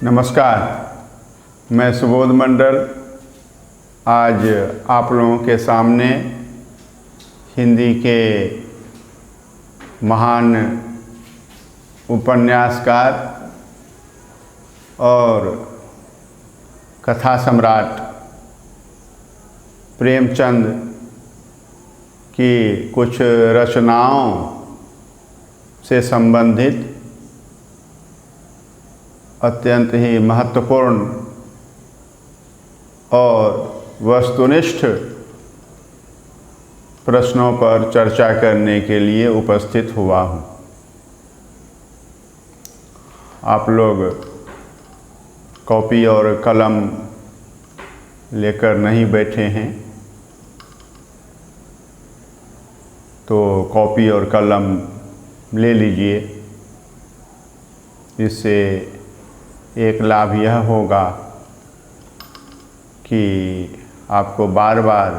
नमस्कार, मैं सुबोध मंडल आज आप लोगों के सामने हिंदी के महान उपन्यासकार और कथा सम्राट प्रेमचंद की कुछ रचनाओं से संबंधित अत्यंत ही महत्वपूर्ण और वस्तुनिष्ठ प्रश्नों पर चर्चा करने के लिए उपस्थित हुआ हूँ। आप लोग कॉपी और कलम लेकर नहीं बैठे हैं तो कॉपी और कलम ले लीजिए। इससे एक लाभ यह होगा कि आपको बार बार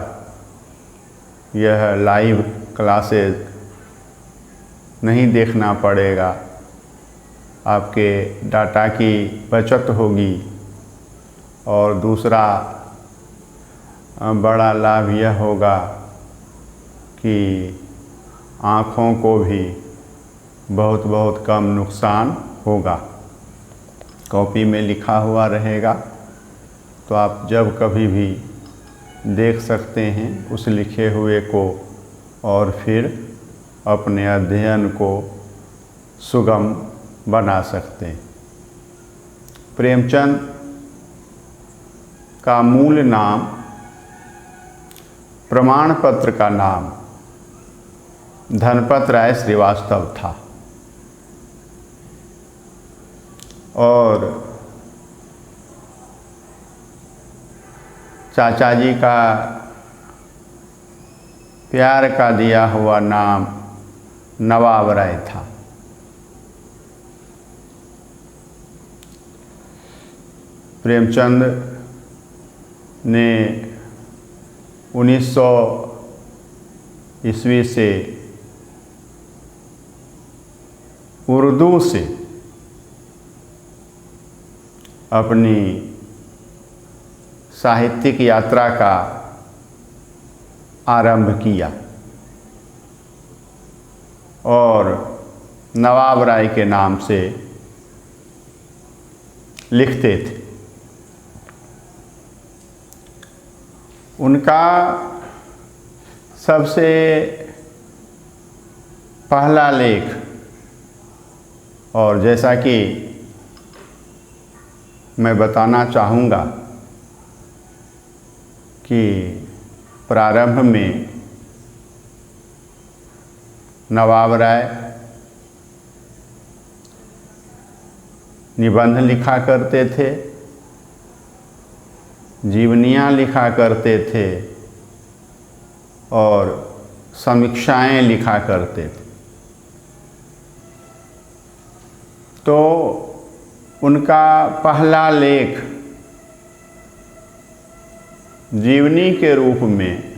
यह लाइव क्लासेस नहीं देखना पड़ेगा, आपके डाटा की बचत होगी। और दूसरा बड़ा लाभ यह होगा कि आँखों को भी बहुत कम नुकसान होगा। कॉपी में लिखा हुआ रहेगा तो आप जब कभी भी देख सकते हैं उस लिखे हुए को और फिर अपने अध्ययन को सुगम बना सकते हैं। प्रेमचंद का मूल नाम, प्रमाण पत्र का नाम धनपत राय श्रीवास्तव था और चाचा जी का प्यार का दिया हुआ नाम नवाब राय था। प्रेमचंद ने 1900 ईस्वी से उर्दू से अपनी साहित्यिक यात्रा का आरंभ किया और नवाब राय के नाम से लिखते थे। उनका सबसे पहला लेख, और जैसा कि मैं बताना चाहूँगा कि प्रारंभ में नवाब राय निबंध लिखा करते थे, जीवनियाँ लिखा करते थे और समीक्षाएं लिखा करते थे। तो उनका पहला लेख जीवनी के रूप में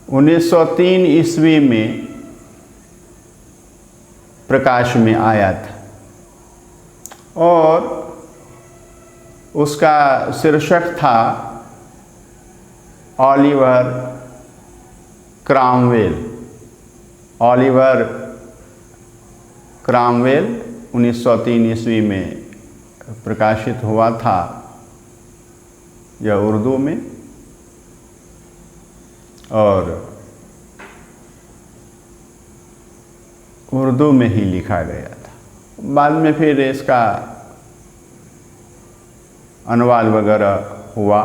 1903 ईस्वी में प्रकाश में आया था और उसका शीर्षक था ओलिवर क्रॉमवेल। ओलिवर क्रॉमवेल 1903 ईस्वी में प्रकाशित हुआ था, यह उर्दू में, और उर्दू में ही लिखा गया था। बाद में फिर इसका अनुवाद वगैरह हुआ।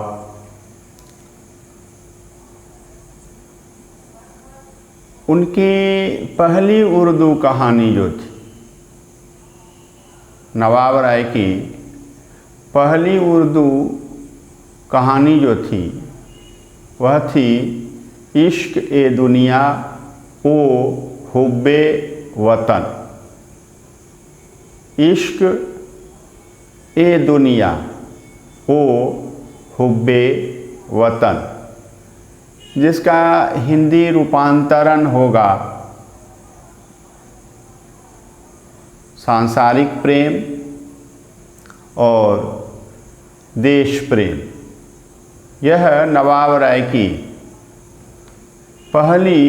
उनकी पहली उर्दू कहानी जो थी, नवाब राय की पहली उर्दू कहानी जो थी वह थी इश्क ए दुनिया ओ हुब्बे वतन। इश्क ए दुनिया ओ हुब्बे वतन, जिसका हिंदी रूपांतरण होगा सांसारिक प्रेम और देश प्रेम। यह नवाब राय की पहली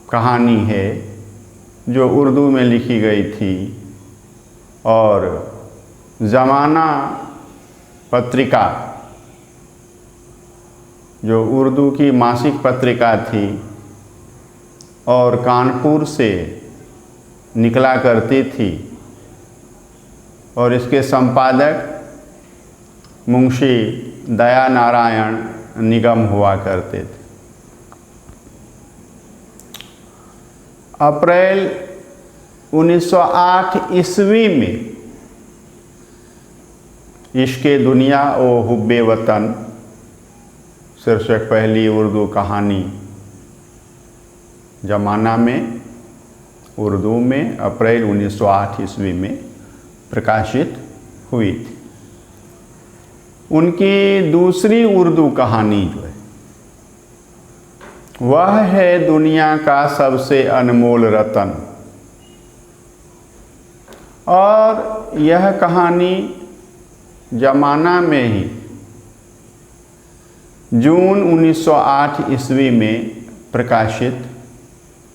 कहानी है जो उर्दू में लिखी गई थी और ज़माना पत्रिका, जो उर्दू की मासिक पत्रिका थी और कानपुर से निकला करती थी, और इसके संपादक मुंशी दया नारायण निगम हुआ करते थे। अप्रैल 1908 ईस्वी में इश्क़े दुनिया ओ हुब्बे वतन शीर्षक पहली उर्दू कहानी ज़माना में उर्दू में अप्रैल 1908 ईस्वी में प्रकाशित हुई थी। उनकी दूसरी उर्दू कहानी जो है वह है दुनिया का सबसे अनमोल रतन, और यह कहानी ज़माना में ही जून 1908 ईस्वी में प्रकाशित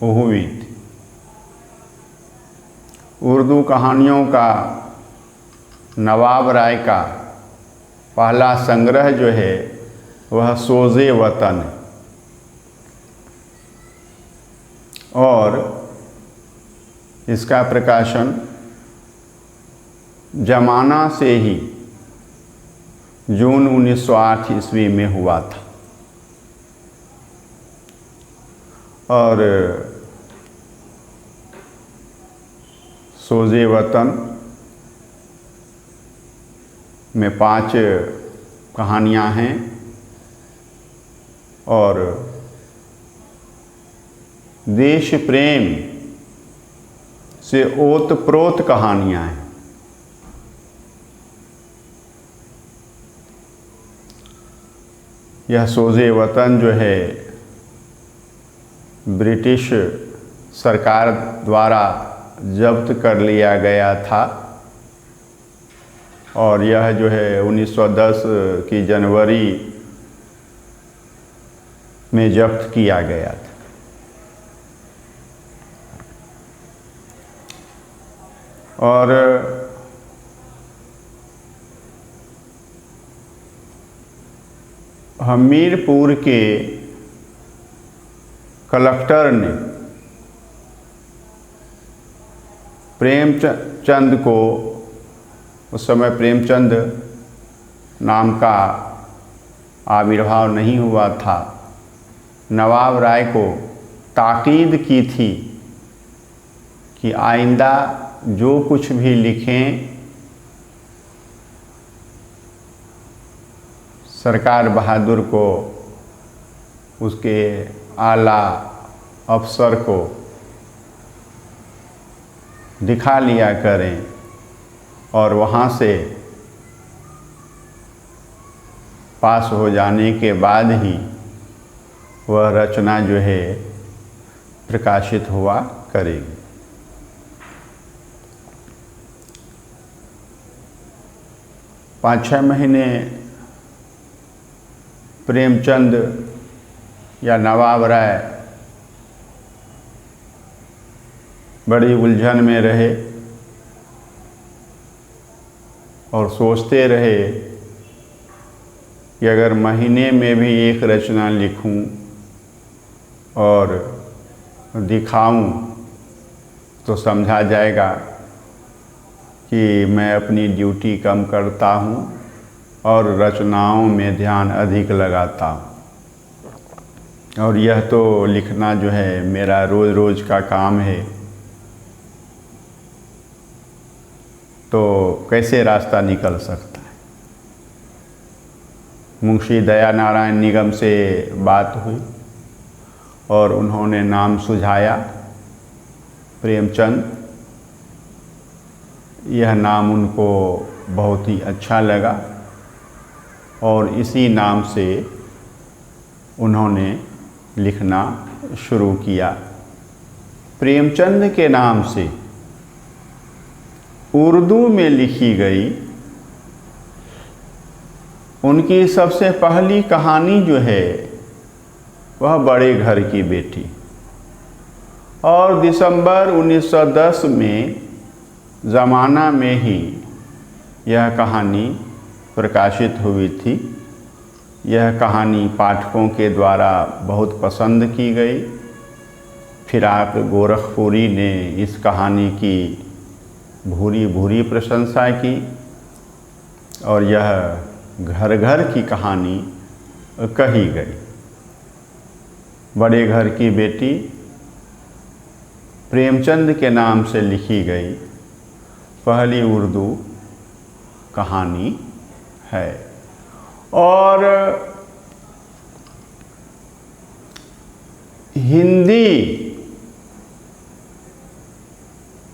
हुई थी। उर्दू कहानियों का नवाब राय का पहला संग्रह जो है वह सोज़े वतन है, और इसका प्रकाशन ज़माना से ही जून 1908 ईस्वी में हुआ था। और सोज़े वतन में 5 कहानियाँ हैं और देश प्रेम से ओतप्रोत कहानियाँ हैं। यह सोज़े वतन जो है ब्रिटिश सरकार द्वारा जब्त कर लिया गया था, और यह जो है 1910 की जनवरी में जब्त किया गया था। और हमीरपुर के कलेक्टर ने प्रेमचंद को, उस समय प्रेमचंद नाम का आविर्भाव नहीं हुआ था, नवाब राय को ताकीद की थी कि आइंदा जो कुछ भी लिखें सरकार बहादुर को, उसके आला अफसर को दिखा लिया करें, और वहाँ से पास हो जाने के बाद ही वह रचना जो है प्रकाशित हुआ करेगी। 5-6 महीने प्रेमचंद या नवाब राय बड़ी उलझन में रहे और सोचते रहे कि अगर महीने में भी एक रचना लिखूं और दिखाऊं तो समझा जाएगा कि मैं अपनी ड्यूटी कम करता हूं और रचनाओं में ध्यान अधिक लगाता हूं, और यह तो लिखना जो है मेरा रोज़ रोज़ का काम है, तो कैसे रास्ता निकल सकता है। मुंशी दया नारायण निगम से बात हुई और उन्होंने नाम सुझाया प्रेमचंद। यह नाम उनको बहुत ही अच्छा लगा और इसी नाम से उन्होंने लिखना शुरू किया। प्रेमचंद के नाम से उर्दू में लिखी गई उनकी सबसे पहली कहानी जो है वह बड़े घर की बेटी, और दिसंबर 1910 में ज़माना में ही यह कहानी प्रकाशित हुई थी। यह कहानी पाठकों के द्वारा बहुत पसंद की गई। फिराक गोरखपुरी ने इस कहानी की भूरी भूरी प्रशंसा की और यह घर घर की कहानी कही गई। बड़े घर की बेटी प्रेमचंद के नाम से लिखी गई पहली उर्दू कहानी है। और हिंदी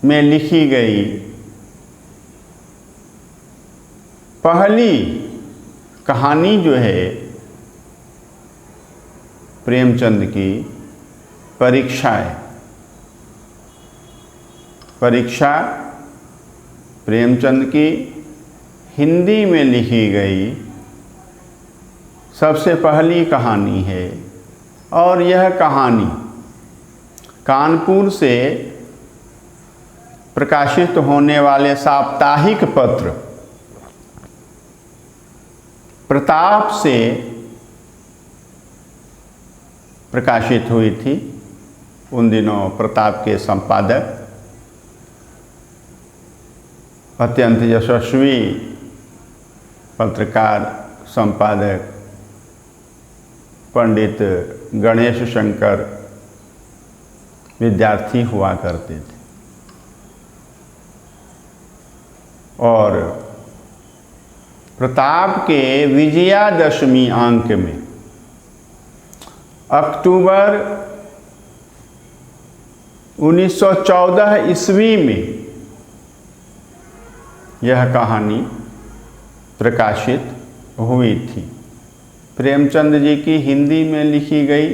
में लिखी गई पहली कहानी जो है प्रेमचंद की परीक्षा है। परीक्षा प्रेमचंद की हिंदी में लिखी गई सबसे पहली कहानी है। और यह कहानी कानपुर से प्रकाशित होने वाले साप्ताहिक पत्र प्रताप से प्रकाशित हुई थी। उन दिनों प्रताप के संपादक अत्यंत यशस्वी पत्रकार संपादक पंडित गणेश शंकर विद्यार्थी हुआ करते थे। और प्रताप के विजयादशमी अंक में अक्टूबर 1914 ईस्वी में यह कहानी प्रकाशित हुई थी। प्रेमचंद जी की हिंदी में लिखी गई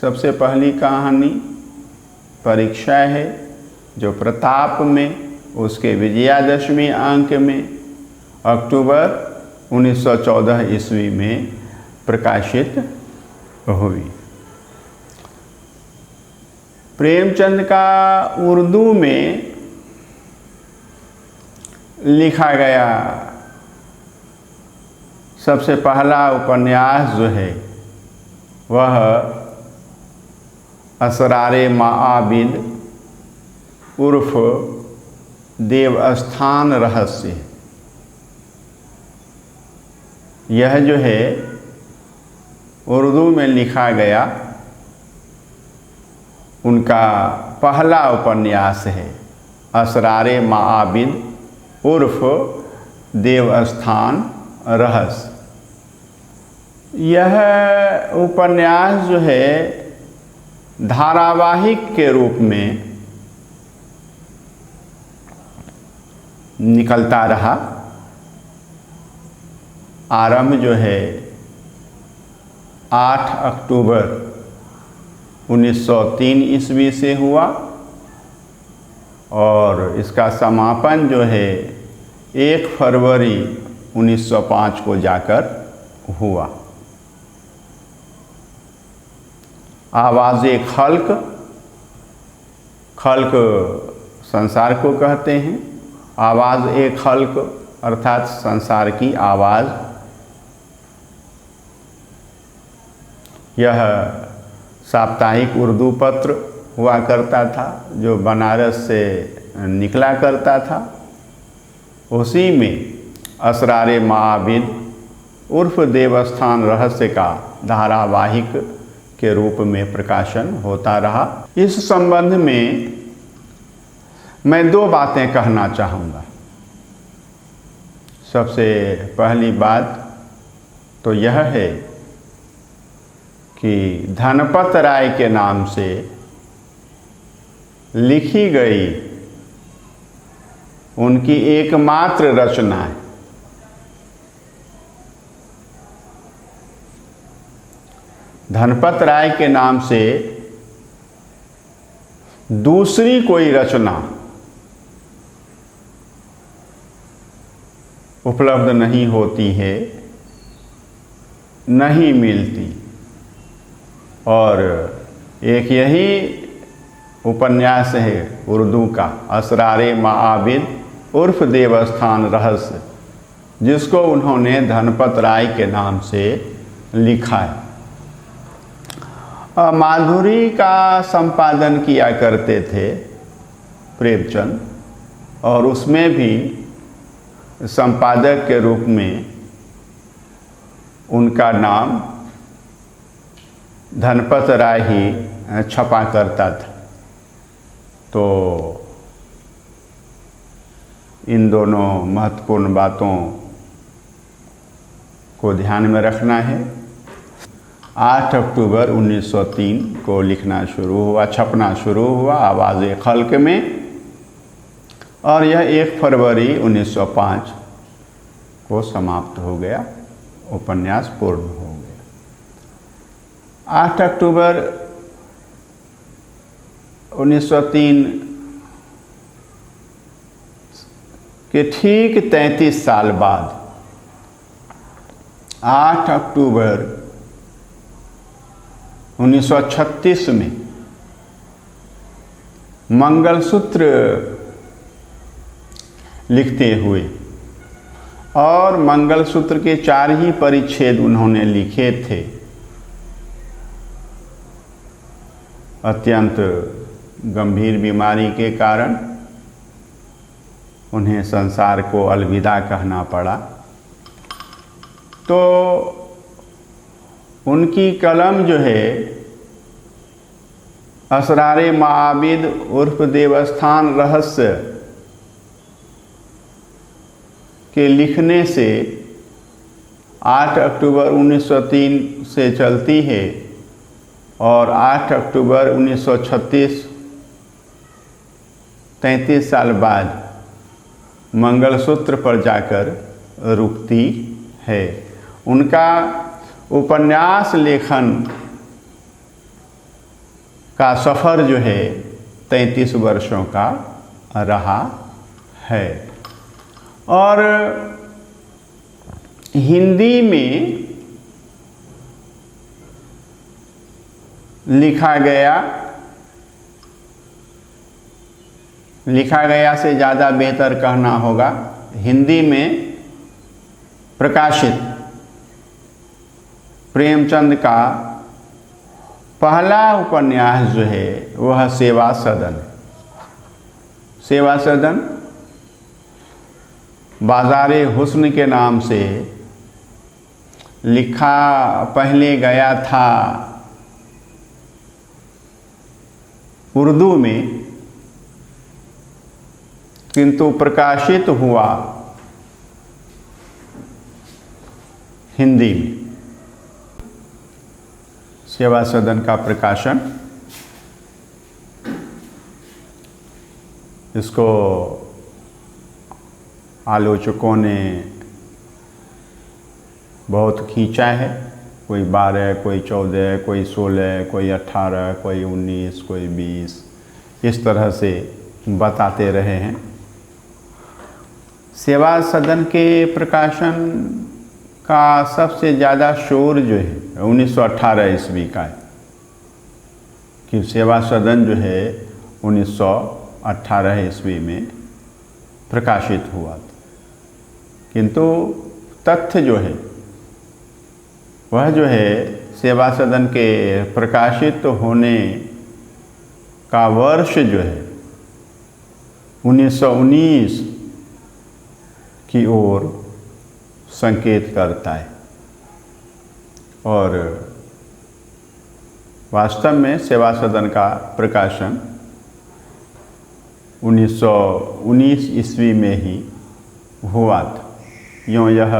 सबसे पहली कहानी परीक्षा है, जो प्रताप में उसके विजयादशमी अंक में अक्टूबर 1914 ईस्वी में प्रकाशित हुई। प्रेमचंद का उर्दू में लिखा गया सबसे पहला उपन्यास जो है वह असरारे माआबिद उर्फ देवस्थान रहस्य है। यह जो है उर्दू में लिखा गया उनका पहला उपन्यास है, असरारे माआबिद उर्फ देवस्थान रहस्य। यह उपन्यास जो है धारावाहिक के रूप में निकलता रहा। आरंभ जो है 8 अक्टूबर 1903 ईस्वी से हुआ और इसका समापन जो है 1 फरवरी 1905 को जाकर हुआ। आवाज़े खल्क, खल्क संसार को कहते हैं। आवाज़ ए खल्क अर्थात संसार की आवाज़। यह साप्ताहिक उर्दू पत्र हुआ करता था जो बनारस से निकला करता था। उसी में असरारे माआबिद उर्फ देवस्थान रहस्य का धारावाहिक के रूप में प्रकाशन होता रहा। इस संबंध में मैं 2 बातें कहना चाहूँगा। सबसे पहली बात तो यह है कि धनपत राय के नाम से लिखी गई उनकी एकमात्र रचना है। धनपत राय के नाम से दूसरी कोई रचना उपलब्ध नहीं होती है, नहीं मिलती। और एक यही उपन्यास है उर्दू का असरारे माआबिद उर्फ देवस्थान रहस्य, जिसको उन्होंने धनपत राय के नाम से लिखा है। माधुरी का संपादन किया करते थे प्रेमचंद, और उसमें भी संपादक के रूप में उनका नाम धनपत राय ही छपा करता था। तो इन दोनों महत्वपूर्ण बातों को ध्यान में रखना है। 8 अक्टूबर 1903 को लिखना शुरू हुआ, छपना शुरू हुआ आवाज़े खल्क में, और यह 1 फरवरी 1905 को समाप्त हो गया, उपन्यास पूर्ण हो गया। 8 अक्टूबर 1903 के ठीक 33 साल बाद 8 अक्टूबर 1936 में मंगलसूत्र लिखते हुए, और मंगलसूत्र के 4 ही परिच्छेद उन्होंने लिखे थे। अत्यंत गंभीर बीमारी के कारण उन्हें संसार को अलविदा कहना पड़ा। तो उनकी कलम जो है असरारे माआबिद उर्फ देवस्थान रहस्य के लिखने से 8 अक्टूबर 1903 से चलती है, और 8 अक्टूबर 1936 33 साल बाद मंगलसूत्र पर जाकर रुकती है। उनका उपन्यास लेखन का सफ़र जो है 33 वर्षों का रहा है। और हिंदी में लिखा गया से ज़्यादा बेहतर कहना होगा, हिंदी में प्रकाशित प्रेमचंद का पहला उपन्यास जो है वह सेवा सदन। सेवा सदन बाज़ारे हुस्न के नाम से लिखा पहले गया था उर्दू में, किंतु प्रकाशित हुआ हिंदी में। सेवा सदन का प्रकाशन, इसको आलोचकों ने बहुत खींचा है। कोई 12, कोई 14, कोई 16, कोई 18, कोई 19, कोई 20, इस तरह से बताते रहे हैं। सेवा सदन के प्रकाशन का सबसे ज़्यादा शोर जो है 1918 ईस्वी का है, कि सेवा सदन जो है 1918 ईस्वी में प्रकाशित हुआ था। किंतु तथ्य जो है वह जो है सेवा सदन के प्रकाशित होने का वर्ष जो है 1919 की ओर संकेत करता है। और वास्तव में सेवा सदन का प्रकाशन 1919 ईस्वी में ही हुआ था। यूँ यह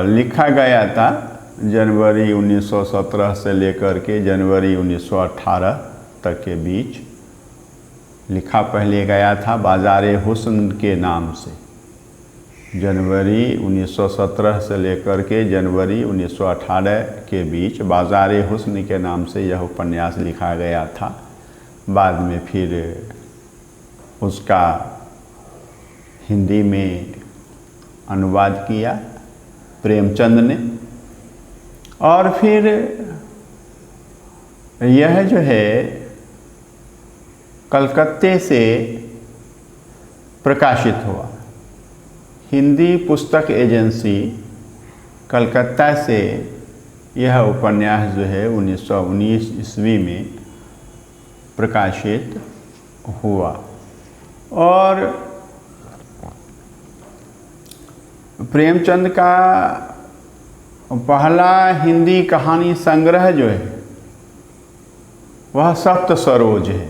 लिखा गया था जनवरी 1917 से लेकर के जनवरी 1918 तक के बीच लिखा पहले गया था बाज़ारे हुस्न के नाम से। जनवरी 1917 से लेकर के जनवरी 1918 के बीच बाज़ारे हुस्न के नाम से यह उपन्यास लिखा गया था। बाद में फिर उसका हिंदी में अनुवाद किया प्रेमचंद ने। और फिर यह जो है कलकत्ते से प्रकाशित हुआ। हिंदी पुस्तक एजेंसी कलकत्ता से यह उपन्यास जो है 1919 ईस्वी में प्रकाशित हुआ। और प्रेमचंद का पहला हिंदी कहानी संग्रह जो है वह सप्त सरोज है।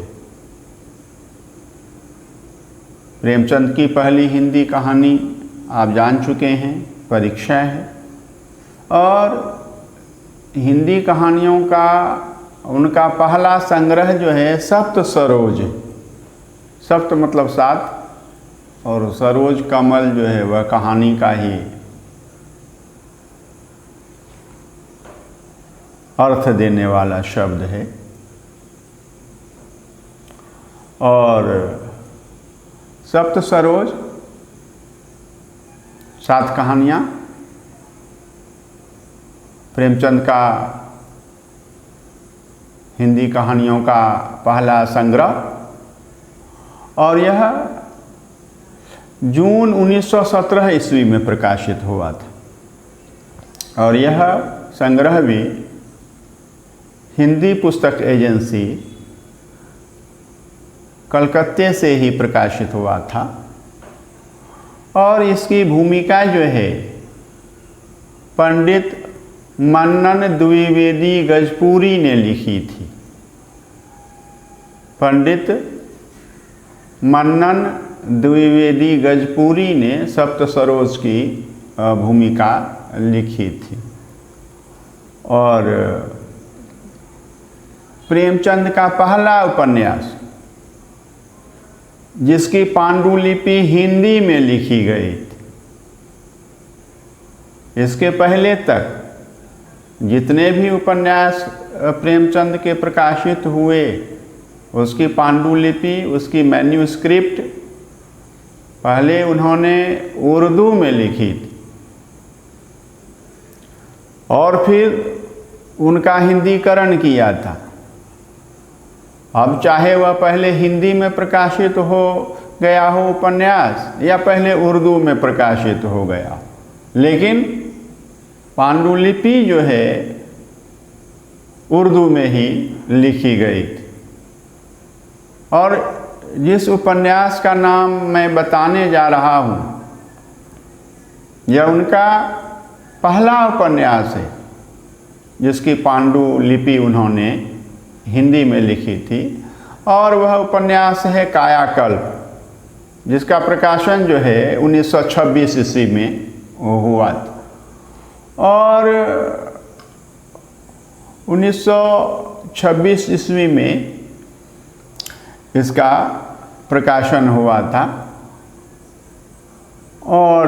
प्रेमचंद की पहली हिंदी कहानी आप जान चुके हैं, परीक्षा है। और हिंदी कहानियों का उनका पहला संग्रह जो है सप्त सरोज है। सप्त मतलब 7 और सरोज कमल जो है वह कहानी का ही अर्थ देने वाला शब्द है। और सप्त सरोज 7 कहानियाँ प्रेमचंद का हिंदी कहानियों का पहला संग्रह। और यह जून 1917 ईस्वी में प्रकाशित हुआ था। और यह संग्रह भी हिंदी पुस्तक एजेंसी कलकत्ते से ही प्रकाशित हुआ था। और इसकी भूमिका जो है पंडित मन्नन द्विवेदी गजपुरी ने लिखी थी। पंडित मन्नन द्विवेदी गजपुरी ने सप्त सरोज की भूमिका लिखी थी। और प्रेमचंद का पहला उपन्यास जिसकी पांडुलिपि हिंदी में लिखी गई थी। इसके पहले तक जितने भी उपन्यास प्रेमचंद के प्रकाशित हुए उसकी पांडुलिपि, उसकी मैन्युस्क्रिप्ट पहले उन्होंने उर्दू में लिखी थी और फिर उनका हिंदीकरण किया था। अब चाहे वह पहले हिंदी में प्रकाशित हो गया हो उपन्यास या पहले उर्दू में प्रकाशित हो गया, लेकिन पांडुलिपि जो है उर्दू में ही लिखी गई थी। और जिस उपन्यास का नाम मैं बताने जा रहा हूँ यह उनका पहला उपन्यास है जिसकी पांडुलिपि उन्होंने हिंदी में लिखी थी। और वह उपन्यास है कायाकल्प, जिसका प्रकाशन जो है 1926 ईस्वी में हुआ था। और 1926 ईस्वी में इसका प्रकाशन हुआ था। और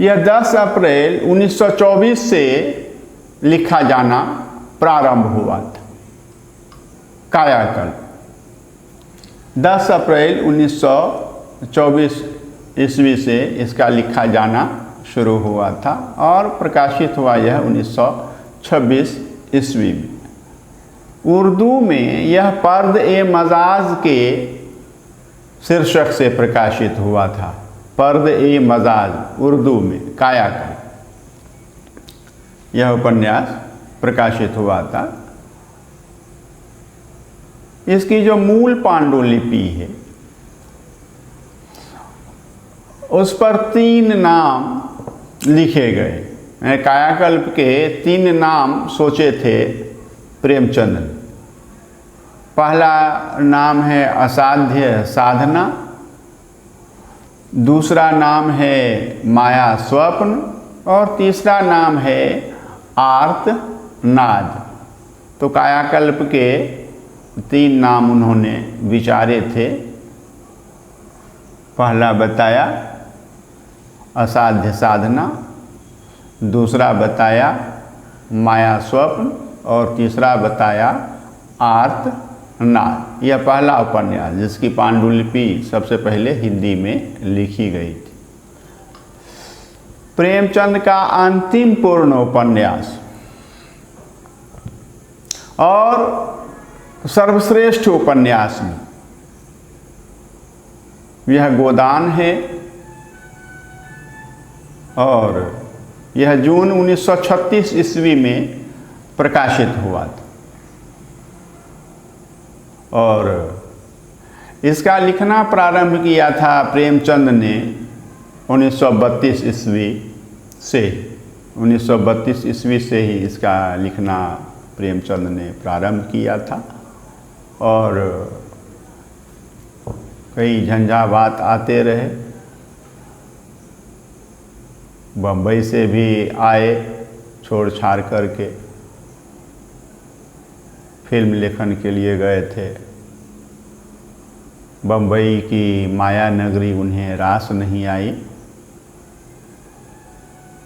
यह 10 अप्रैल 1924 से लिखा जाना प्रारंभ हुआ था। कायाकल्प 10 अप्रैल 1924 ईस्वी से इसका लिखा जाना शुरू हुआ था और प्रकाशित हुआ यह 1926 ईस्वी में। उर्दू में यह पर्द-ए-मजाज के शीर्षक से प्रकाशित हुआ था। पर्द-ए-मजाज उर्दू में कायाकल्प यह उपन्यास प्रकाशित हुआ था। इसकी जो मूल पांडुलिपि है उस पर 3 नाम लिखे गए। कायाकल्प के 3 नाम सोचे थे प्रेमचंद ने। पहला नाम है असाध्य साधना, दूसरा नाम है माया स्वप्न और तीसरा नाम है आर्त नाद। तो कायाकल्प के 3 नाम उन्होंने विचारे थे। पहला बताया असाध्य साधना, दूसरा बताया माया स्वप्न और तीसरा बताया आर्त नाद। यह पहला उपन्यास जिसकी पांडुलिपि सबसे पहले हिंदी में लिखी गई थी। प्रेमचंद का अंतिम पूर्ण उपन्यास और सर्वश्रेष्ठ उपन्यास में यह गोदान है और यह जून 1936 ईस्वी में प्रकाशित हुआ था और इसका लिखना प्रारंभ किया था प्रेमचंद ने 1932 ईस्वी से। 1932 ईस्वी से ही इसका लिखना प्रेमचंद ने प्रारंभ किया था और कई झंझावात आते रहे। बम्बई से भी आए छोड़ छाड़ करके, फिल्म लेखन के लिए गए थे। बम्बई की माया नगरी उन्हें रास नहीं आई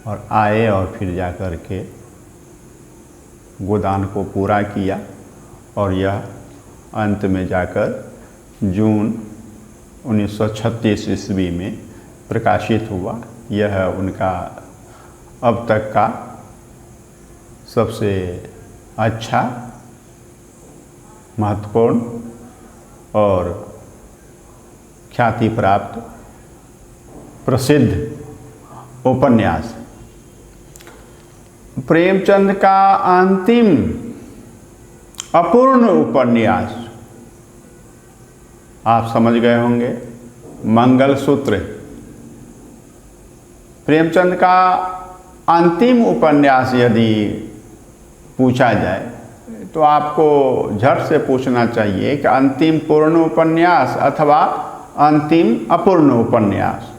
और आए और फिर जा कर के गोदान को पूरा किया और यह अंत में जाकर जून 1936 ईस्वी में प्रकाशित हुआ। यह उनका अब तक का सबसे अच्छा, महत्वपूर्ण और ख्याति प्राप्त प्रसिद्ध उपन्यास। प्रेमचंद का अंतिम अपूर्ण उपन्यास आप समझ गए होंगे, मंगलसूत्र। प्रेमचंद का अंतिम उपन्यास यदि पूछा जाए तो आपको झट से पूछना चाहिए कि अंतिम पूर्ण उपन्यास अथवा अंतिम अपूर्ण उपन्यास।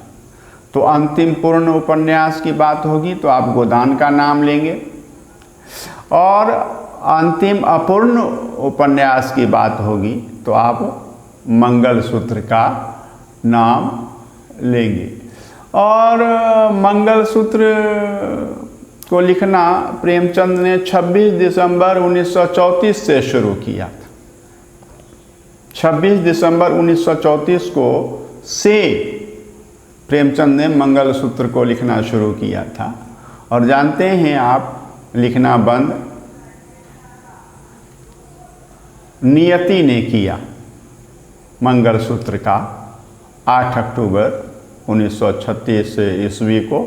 तो अंतिम पूर्ण उपन्यास की बात होगी तो आप गोदान का नाम लेंगे और अंतिम अपूर्ण उपन्यास की बात होगी तो आप मंगलसूत्र का नाम लेंगे। और मंगलसूत्र को लिखना प्रेमचंद ने 26 दिसंबर 1934 से शुरू किया था। 26 दिसंबर 1934 को से प्रेमचंद ने मंगलसूत्र को लिखना शुरू किया था और जानते हैं आप, लिखना बंद नियति ने किया मंगलसूत्र का 8 अक्टूबर 1936 ईस्वी को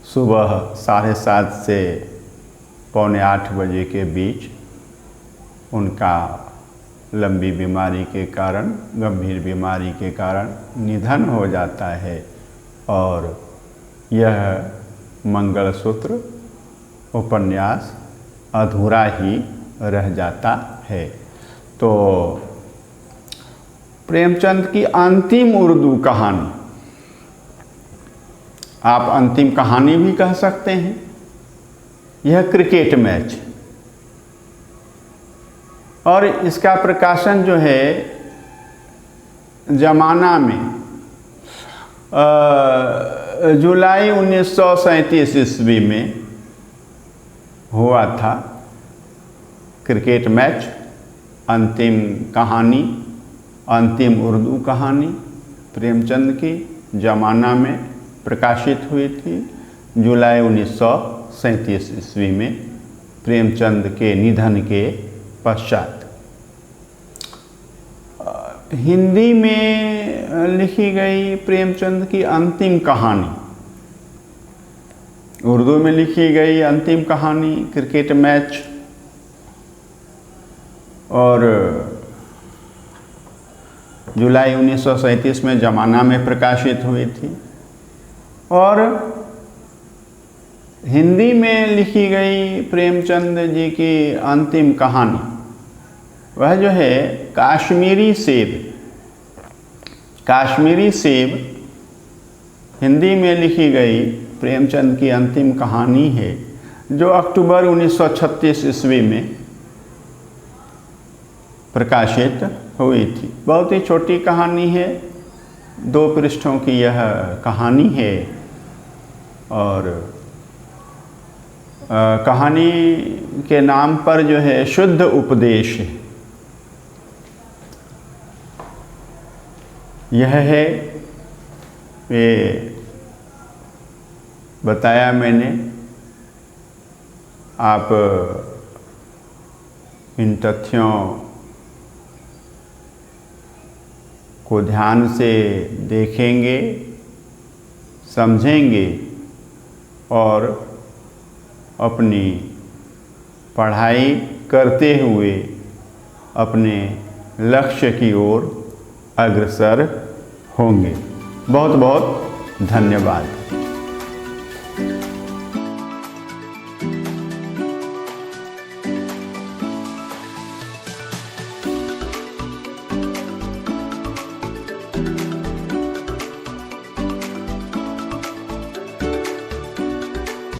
सुबह 7:30 से 7:45 बजे के बीच उनका लंबी बीमारी के कारण, गंभीर बीमारी के कारण निधन हो जाता है और यह मंगलसूत्र उपन्यास अधूरा ही रह जाता है। तो प्रेमचंद की अंतिम उर्दू कहानी, आप अंतिम कहानी भी कह सकते हैं, यह क्रिकेट मैच। और इसका प्रकाशन जो है जमाना में जुलाई 1937 ईस्वी में हुआ था। क्रिकेट मैच अंतिम कहानी, अंतिम उर्दू कहानी प्रेमचंद की जमाना में प्रकाशित हुई थी जुलाई 1937 ईस्वी में प्रेमचंद के निधन के पश्चात। हिंदी में लिखी गई प्रेमचंद की अंतिम कहानी, उर्दू में लिखी गई अंतिम कहानी क्रिकेट मैच और जुलाई 1937 में जमाना में प्रकाशित हुई थी। और हिंदी में लिखी गई प्रेमचंद जी की अंतिम कहानी वह जो है काश्मीरी सेब। काश्मीरी सेब हिंदी में लिखी गई प्रेमचंद की अंतिम कहानी है जो अक्टूबर 1936 ईस्वी में प्रकाशित हुई थी। बहुत ही छोटी कहानी है, 2 पृष्ठों की यह कहानी है और कहानी के नाम पर जो है शुद्ध उपदेश है। यह है ये बताया मैंने। आप इन तथ्यों को ध्यान से देखेंगे, समझेंगे और अपनी पढ़ाई करते हुए अपने लक्ष्य की ओर अग्रसर होंगे। बहुत बहुत धन्यवाद।